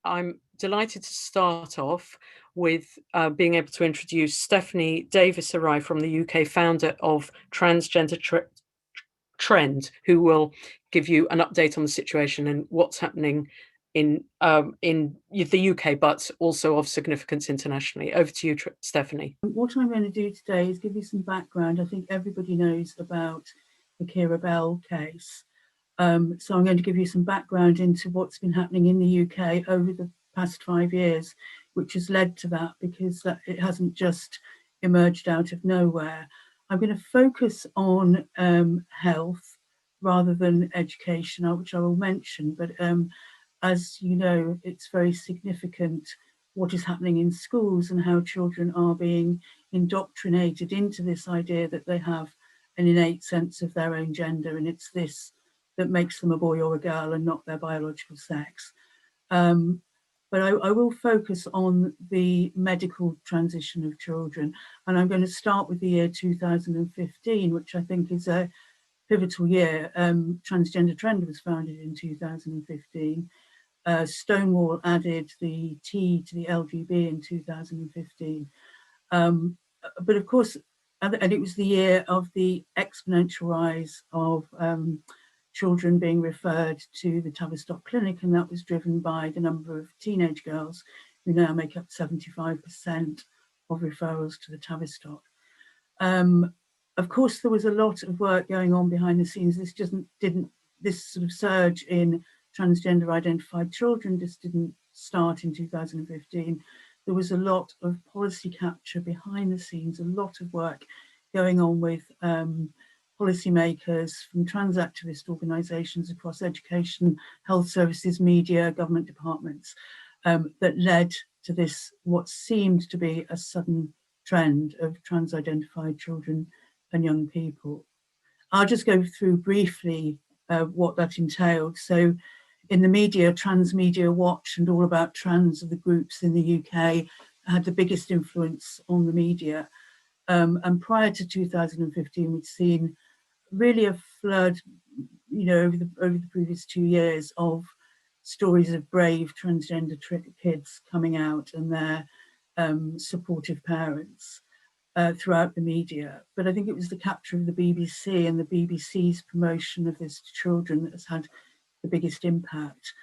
I'm delighted to start off with being able to introduce Davies Arai from the UK, founder of Transgender Trend, who will give you an update on the situation and what's happening in the UK, but also of significance internationally. Over to you, Stephanie. What I'm going to do today is give you some background. I think everybody knows about the Keira Bell case. So I'm going to give you some background into what's been happening in the UK over the past 5 years, which has led to that, because it hasn't just emerged out of nowhere. I'm going to focus on health rather than education, which I will mention. But as you know, it's very significant what is happening in schools and how children are being indoctrinated into this idea that they have an innate sense of their own gender, and it's this that makes them a boy or a girl and not their biological sex. But I will focus on the medical transition of children, and I'm going to start with the year 2015, which I think is a pivotal year. Transgender Trend was founded in 2015. Stonewall added the T to the LGB in 2015. But of course, and it was the year of the exponential rise of children being referred to the Tavistock Clinic, and that was driven by the number of teenage girls who now make up 75% of referrals to the Tavistock. Of course, there was a lot of work going on behind the scenes. This sort of surge in transgender identified children just didn't start in 2015. There was a lot of policy capture behind the scenes, a lot of work going on with policymakers from trans activist organisations across education, health services, media, government departments, that led to this, what seemed to be a sudden trend of trans-identified children and young people. I'll just go through briefly what that entailed. So in the media, Trans Media Watch and All About Trans are the groups in the UK had the biggest influence on the media. And prior to 2015, we'd seen really a flood, over the previous 2 years of stories of brave transgender kids coming out and their supportive parents throughout the media. But I think it was the capture of the BBC and the BBC's promotion of this to children that has had the biggest impact.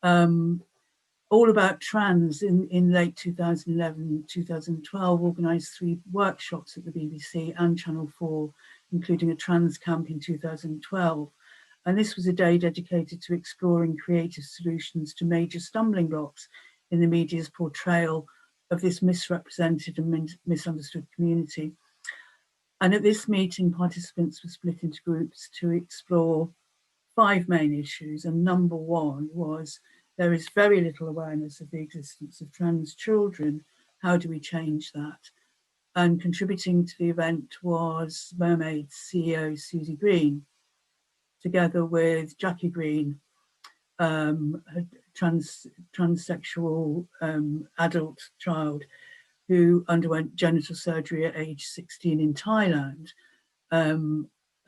All About Trans in late 2011, 2012 organised 3 workshops at the BBC and Channel 4, including a trans camp in 2012. And this was a day dedicated to exploring creative solutions to major stumbling blocks in the media's portrayal of this misrepresented and misunderstood community. And at this meeting, participants were split into groups to explore 5 main issues. And number 1 was, there is very little awareness of the existence of trans children. How do we change that? And contributing to the event was Mermaid's CEO, Susie Green, together with Jackie Green, a transsexual adult child who underwent genital surgery at age 16 in Thailand.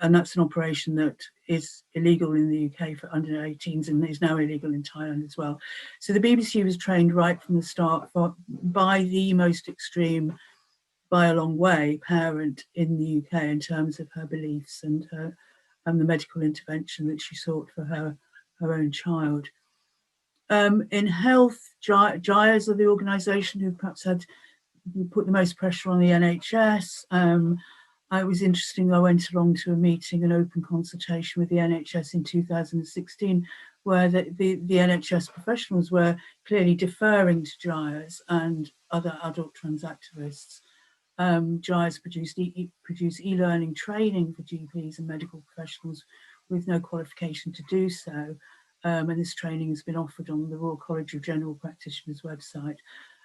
And that's an operation that is illegal in the UK for under 18s and is now illegal in Thailand as well. So the BBC was trained right from the start by the most extreme, by a long way, parent in the UK in terms of her beliefs and the medical intervention that she sought for her own child. In health, GIRES are the organisation who perhaps had put the most pressure on the NHS. It was interesting, I went along to a meeting, an open consultation with the NHS in 2016, where the NHS professionals were clearly deferring to GIRES and other adult trans activists. GIRES produce e-learning training for GPs and medical professionals with no qualification to do so. And this training has been offered on the Royal College of General Practitioners website.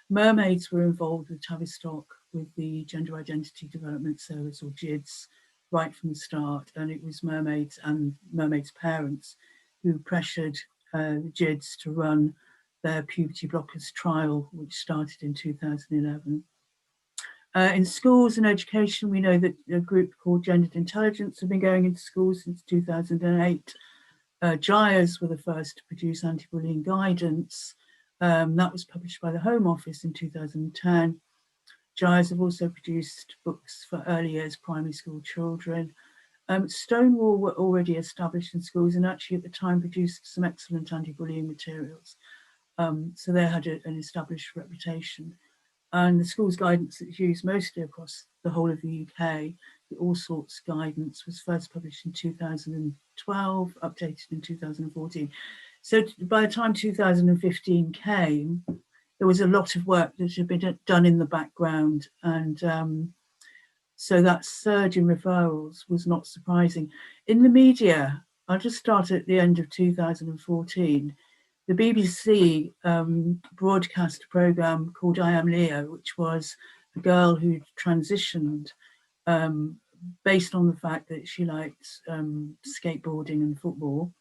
Mermaids were involved with Tavistock with the Gender Identity Development Service, or GIDS, right from the start. And it was Mermaids and Mermaids' parents who pressured the GIDS to run their puberty blockers trial, which started in 2011. In schools and education, we know that a group called Gendered Intelligence have been going into schools since 2008. GIRES were the first to produce anti-bullying guidance. That was published by the Home Office in 2010. Gyres have also produced books for early years primary school children. Stonewall were already established in schools and actually at the time produced some excellent anti-bullying materials. So they had an established reputation. And the school's guidance that's used mostly across the whole of the UK, the All Sorts guidance, was first published in 2012, updated in 2014. So by the time 2015 came, there was a lot of work that had been done in the background, and so that surge in referrals was not surprising. In the media, I'll just start at the end of 2014. The BBC broadcast a programme called I Am Leo, which was a girl who transitioned based on the fact that she liked skateboarding and football,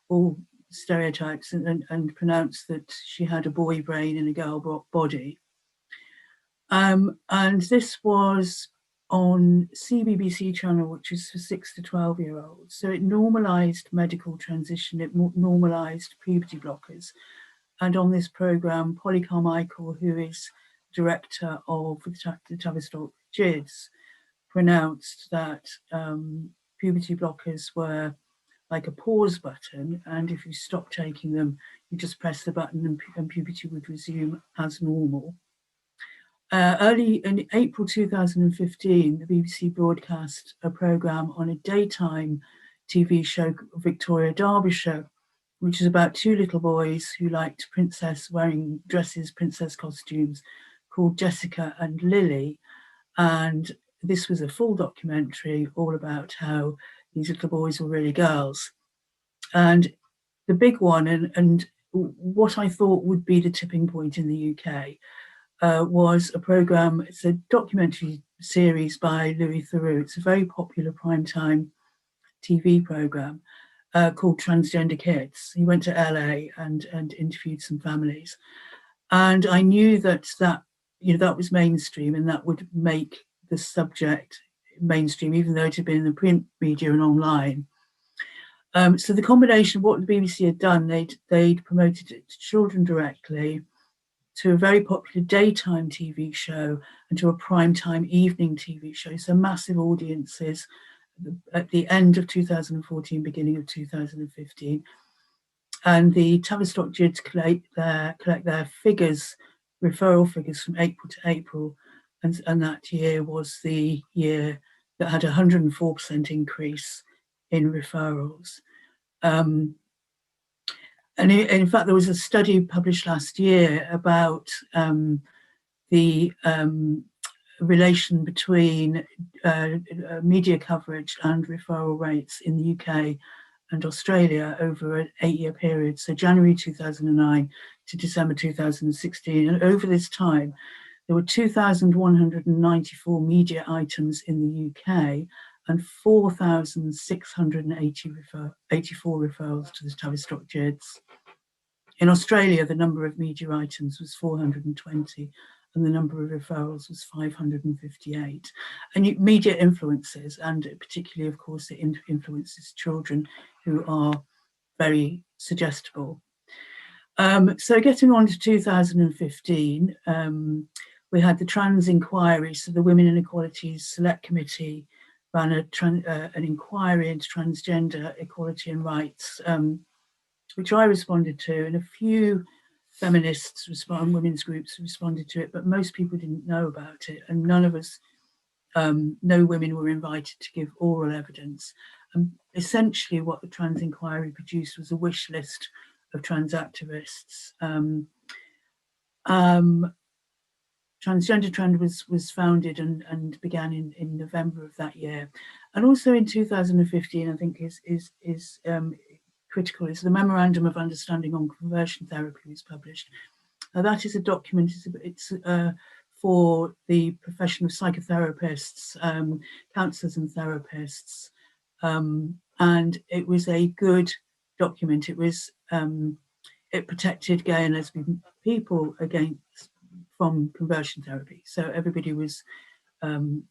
all stereotypes, and pronounced that she had a boy brain and a girl body. And this was on CBBC channel, which is for 6 to 12-year-olds. So it normalised medical transition, it normalised puberty blockers. And on this programme, Polly Carmichael, who is director of the Tavistock GIDS, pronounced that puberty blockers were like a pause button, and if you stop taking them, you just press the button and puberty would resume as normal. Early in April 2015, the BBC broadcast a programme on a daytime TV show, Victoria Derbyshire, which is about two little boys who liked wearing dresses, princess costumes, called Jessica and Lily. And this was a full documentary all about how these little boys were really girls. And the big one, and what I thought would be the tipping point in the UK, was a programme, it's a documentary series by Louis Theroux. It's a very popular primetime TV programme called Transgender Kids. He went to LA and interviewed some families. And I knew that was mainstream and that would make the subject mainstream, even though it had been in the print media and online. So the combination of what the BBC had done, they'd promoted it to children directly, to a very popular daytime TV show, and to a primetime evening TV show. So massive audiences at the end of 2014, beginning of 2015. And the Tavistock GIDS collect their figures, referral figures from April to April. And that year was the year that had a 104% increase in referrals. And in fact, there was a study published last year about the relation between media coverage and referral rates in the UK and Australia over an 8-year period, so January 2009 to December 2016. And over this time, there were 2,194 media items in the UK and 4,684 referrals to the Tavistock GIDS. In Australia, the number of media items was 420 and the number of referrals was 558. And media influences, and particularly, of course, it influences children who are very suggestible. So getting on to 2015, we had the trans inquiry. So the Women and Equalities Select Committee ran an inquiry into transgender equality and rights, which I responded to, and a few feminists and women's groups responded to it, but most people didn't know about it, and none of us, no women were invited to give oral evidence. And essentially what the trans inquiry produced was a wish list of trans activists. Transgender Trend was founded and began in November of that year. And also in 2015, I think is critical, is the Memorandum of Understanding on Conversion Therapy was published. That is a document, it's for the profession of psychotherapists, counsellors and therapists. And it was a good document. It was, it protected gay and lesbian people from conversion therapy. So everybody was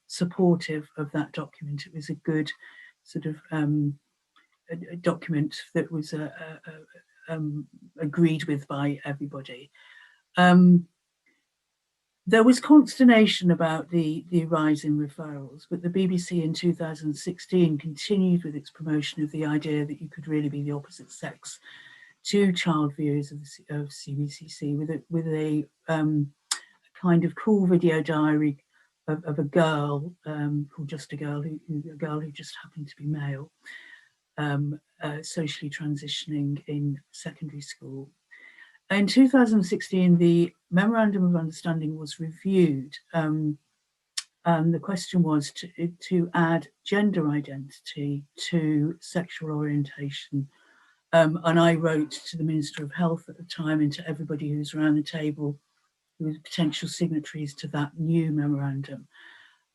supportive of that document. It was a good sort of a document that was agreed with by everybody. There was consternation about the rise in referrals, but the BBC in 2016 continued with its promotion of the idea that you could really be the opposite sex to child viewers of CBCC with a kind of cool video diary of a girl called Just a Girl, a girl who just happened to be male, socially transitioning in secondary school. In 2016, the Memorandum of Understanding was reviewed, and the question was to add gender identity to sexual orientation. And I wrote to the Minister of Health at the time and to everybody who was around the table who was potential signatories to that new memorandum.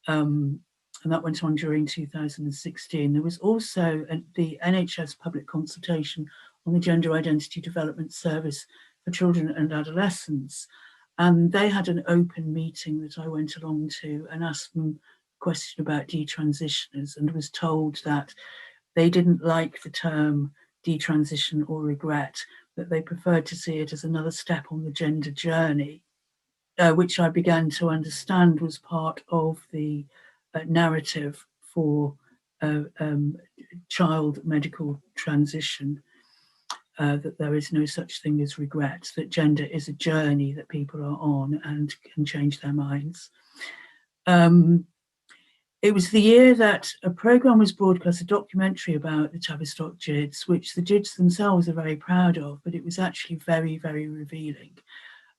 And that went on during 2016. There was also the NHS public consultation on the Gender Identity Development Service for Children and Adolescents. And they had an open meeting that I went along to and asked them a question about detransitioners, and was told that they didn't like the term detransition or regret, that they preferred to see it as another step on the gender journey, which I began to understand was part of the narrative for child medical transition, that there is no such thing as regret, that gender is a journey that people are on and can change their minds. It was the year that a programme was broadcast, a documentary about the Tavistock Jids, which the Jids themselves are very proud of, but it was actually very, very revealing.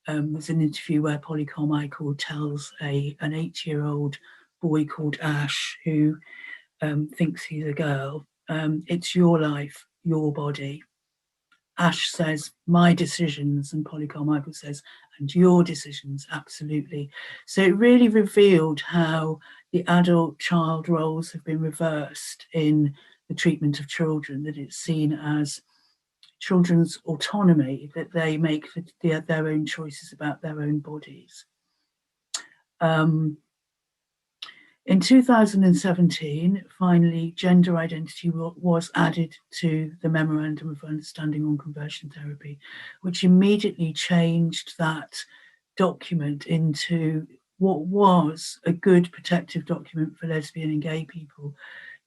There's an interview where Polly Carmichael tells an 8-year-old boy called Ash, who thinks he's a girl, it's your life, your body. Ash says, my decisions, and Polly Carmichael says, and your decisions, absolutely. So it really revealed how the adult-child roles have been reversed in the treatment of children, that it's seen as children's autonomy, that they make their own choices about their own bodies. In 2017, finally, gender identity was added to the Memorandum of Understanding on Conversion Therapy, which immediately changed that document into what was a good protective document for lesbian and gay people,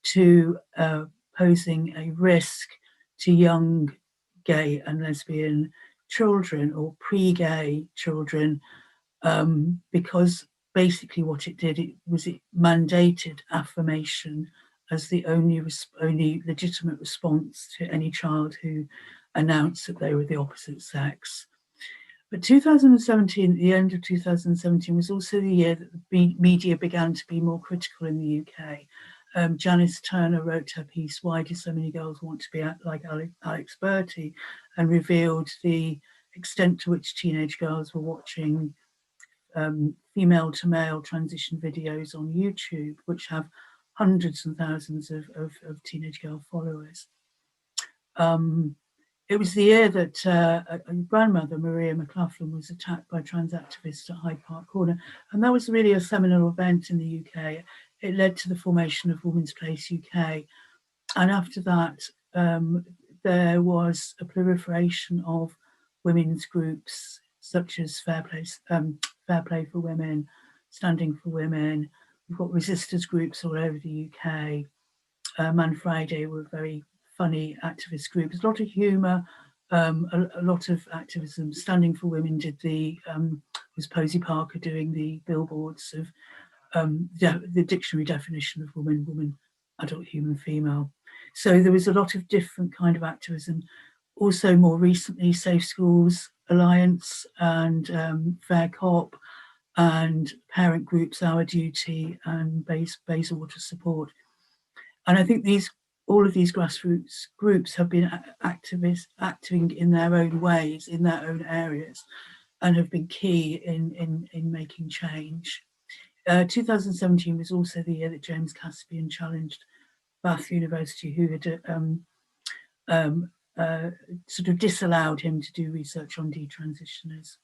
to posing a risk to young gay and lesbian children or pre-gay children, because basically what it did, it mandated affirmation as the only legitimate response to any child who announced that they were the opposite sex. But 2017, at the end of 2017, was also the year that the media began to be more critical in the UK. Janice Turner wrote her piece, Why Do So Many Girls Want to Be Like Alex Bertie, and revealed the extent to which teenage girls were watching female to male transition videos on YouTube, which have hundreds and thousands of teenage girl followers. It was the year that a grandmother, Maria McLaughlin, was attacked by trans activists at Hyde Park Corner. And that was really a seminal event in the UK. It led to the formation of Women's Place UK. And after that, there was a proliferation of women's groups, such as Fair Play for Women, Standing for Women. We've got resistors groups all over the UK. Man Friday were very funny activist groups, a lot of humour, a lot of activism. Standing for Women did was Posey Parker doing the billboards of the dictionary definition of woman, adult, human, female. So there was a lot of different kind of activism. Also, more recently, Safe Schools Alliance and Fair Cop and parent groups, Our Duty and Bayswater Support. And I think all of these grassroots groups have been acting in their own ways, in their own areas, and have been key in making change. 2017 was also the year that James Caspian challenged Bath University, who had sort of disallowed him to do research on detransitioners.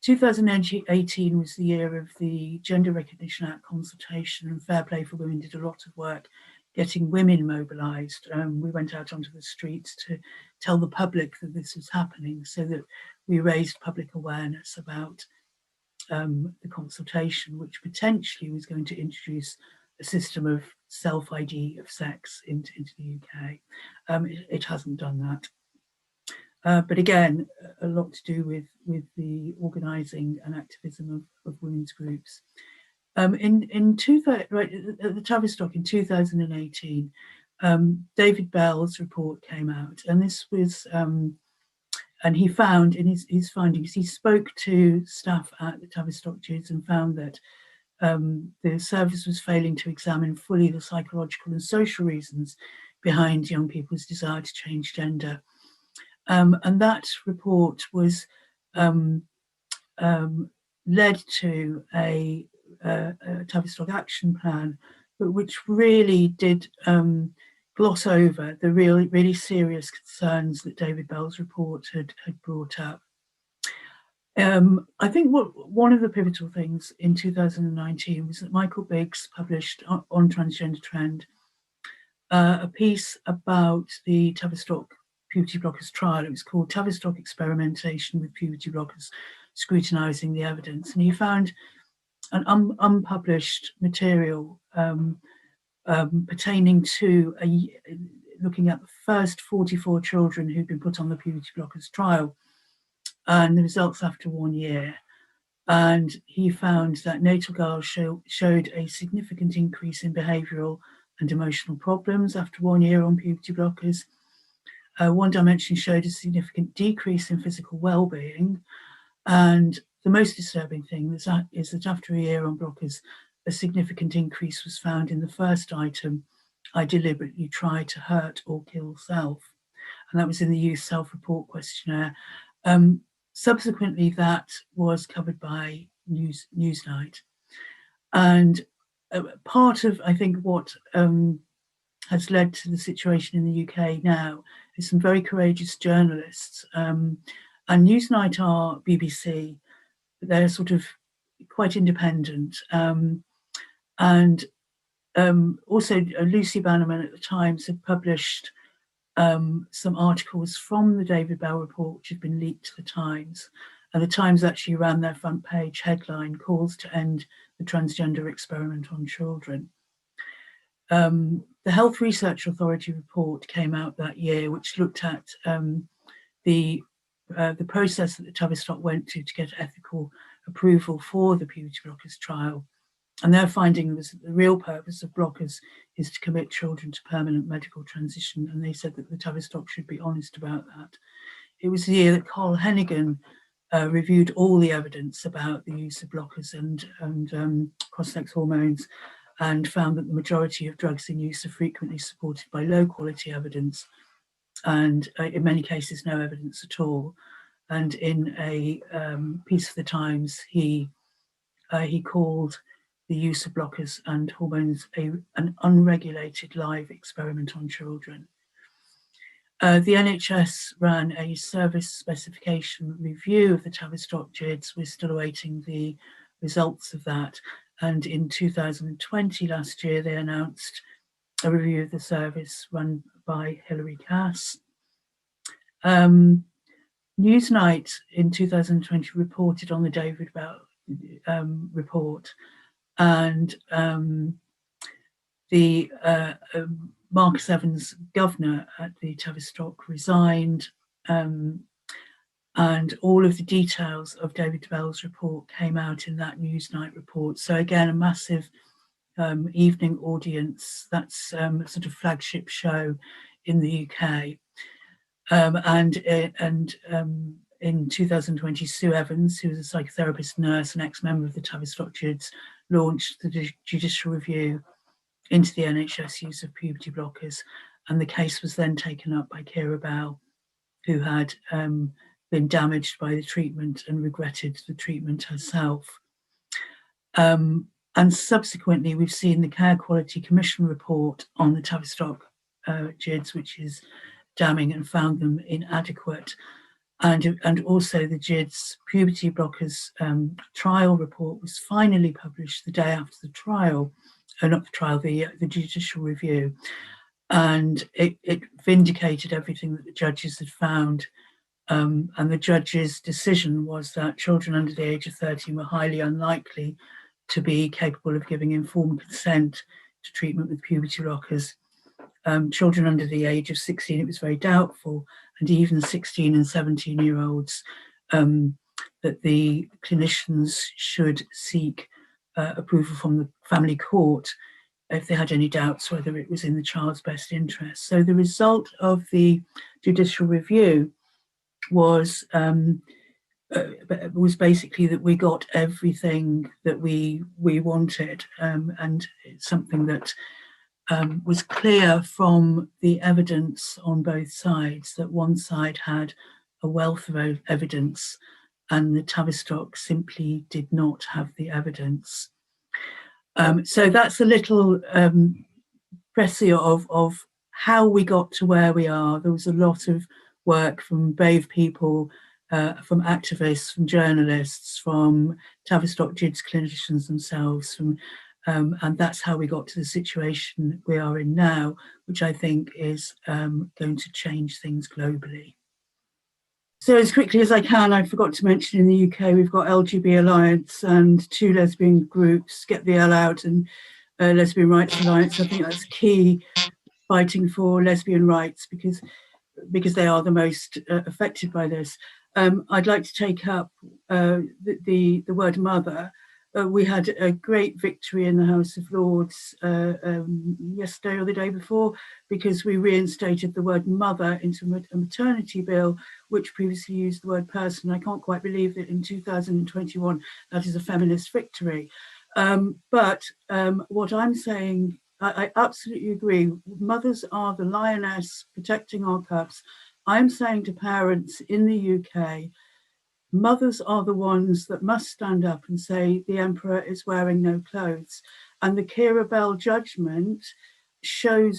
2018 was the year of the Gender Recognition Act consultation, and Fair Play for Women did a lot of work getting women mobilised. We went out onto the streets to tell the public that this was happening, so that we raised public awareness about the consultation, which potentially was going to introduce a system of self-ID of sex into the UK. It hasn't done that. But again, a lot to do with the organising and activism of women's groups. In 2000, right at the Tavistock in 2018, David Bell's report came out, and this was, and he found in his findings, he spoke to staff at the Tavistock GIDS and found that the service was failing to examine fully the psychological and social reasons behind young people's desire to change gender. And that report was led to a Tavistock action plan, but which really did gloss over the really serious concerns that David Bell's report had brought up. I think one of the pivotal things in 2019 was that Michael Biggs published on Transgender Trend a piece about the Tavistock puberty blockers trial. It was called Tavistock Experimentation with Puberty Blockers, Scrutinising the Evidence. And he found an unpublished material pertaining to looking at the first 44 children who'd been put on the puberty blockers trial and the results after 1 year. And he found that natal girls showed a significant increase in behavioural and emotional problems after 1 year on puberty blockers. One Dimension showed a significant decrease in physical well-being. And the most disturbing thing is that after a year on blockers, a significant increase was found in the first item, I deliberately tried to hurt or kill self. And that was in the youth self-report questionnaire. Subsequently, that was covered by Newsnight. And part of, I think, what has led to the situation in the UK now is some very courageous journalists. And Newsnight are BBC, but they're sort of quite independent. And also Lucy Bannerman at the Times had published some articles from the David Bell report, which had been leaked to the Times. And the Times actually ran their front page headline, "Calls to End the Transgender Experiment on Children." The Health Research Authority report came out that year, which looked at the process that the Tavistock went to get ethical approval for the puberty blockers trial. And their finding was that the real purpose of blockers is to commit children to permanent medical transition. And they said that the Tavistock should be honest about that. It was the year that Carl Hennigan reviewed all the evidence about the use of blockers and cross-sex hormones, and found that the majority of drugs in use are frequently supported by low quality evidence, and in many cases no evidence at all. And in a piece of the Times, he called the use of blockers and hormones an unregulated live experiment on children. The NHS ran a service specification review of the Tavistock GIDS. We're still awaiting the results of that. And in 2020, last year, they announced a review of the service run by Hilary Cass. Newsnight in 2020 reported on the David Bell report, and the Marcus Evans, governor at the Tavistock, resigned, and all of the details of David Bell's report came out in that Newsnight report. So again, a massive evening audience. That's a sort of flagship show in the UK. And in 2020, Sue Evans, who was a psychotherapist, nurse, and ex-member of the Tavistock GIDS, launched the judicial review into the NHS use of puberty blockers. And the case was then taken up by Keira Bell, who had been damaged by the treatment and regretted the treatment herself. And subsequently, we've seen the Care Quality Commission report on the Tavistock GIDS, which is damning, and found them inadequate. And also the GIDS puberty blockers trial report was finally published the day after the trial, not the trial, the judicial review. And it vindicated everything that the judges had found. And the judge's decision was that children under the age of 13 were highly unlikely to be capable of giving informed consent to treatment with puberty blockers. Children under the age of 16, it was very doubtful, and even 16 and 17-year-olds, that the clinicians should seek approval from the family court if they had any doubts whether it was in the child's best interest. So the result of the judicial review was basically that we got everything that we wanted, and it's something that was clear from the evidence on both sides, that one side had a wealth of evidence and the Tavistock simply did not have the evidence. So that's a little précis of how we got to where we are. There was a lot of work from brave people, from activists, from journalists, from Tavistock GIDS clinicians themselves, and that's how we got to the situation we are in now, which I think is going to change things globally. So as quickly as I can, I forgot to mention in the UK, we've got LGB Alliance and 2 lesbian groups, Get the L Out and Lesbian Rights Alliance. I think that's key, fighting for lesbian rights, because they are the most affected by this. I'd like to take up the word mother. We had a great victory in the House of Lords yesterday or the day before, because we reinstated the word mother into a maternity bill, which previously used the word person. I can't quite believe that in 2021 that is a feminist victory. But what I'm saying, I absolutely agree. Mothers are the lioness protecting our cubs. I'm saying to parents in the UK, mothers are the ones that must stand up and say the emperor is wearing no clothes. And the Keira Bell judgment showed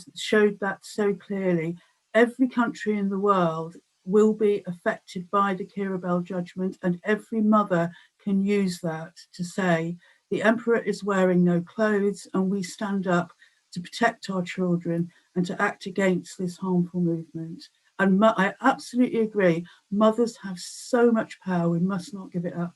that so clearly. Every country in the world will be affected by the Keira Bell judgment, and every mother can use that to say the emperor is wearing no clothes, and we stand up to protect our children and to act against this harmful movement. And I absolutely agree, mothers have so much power, we must not give it up.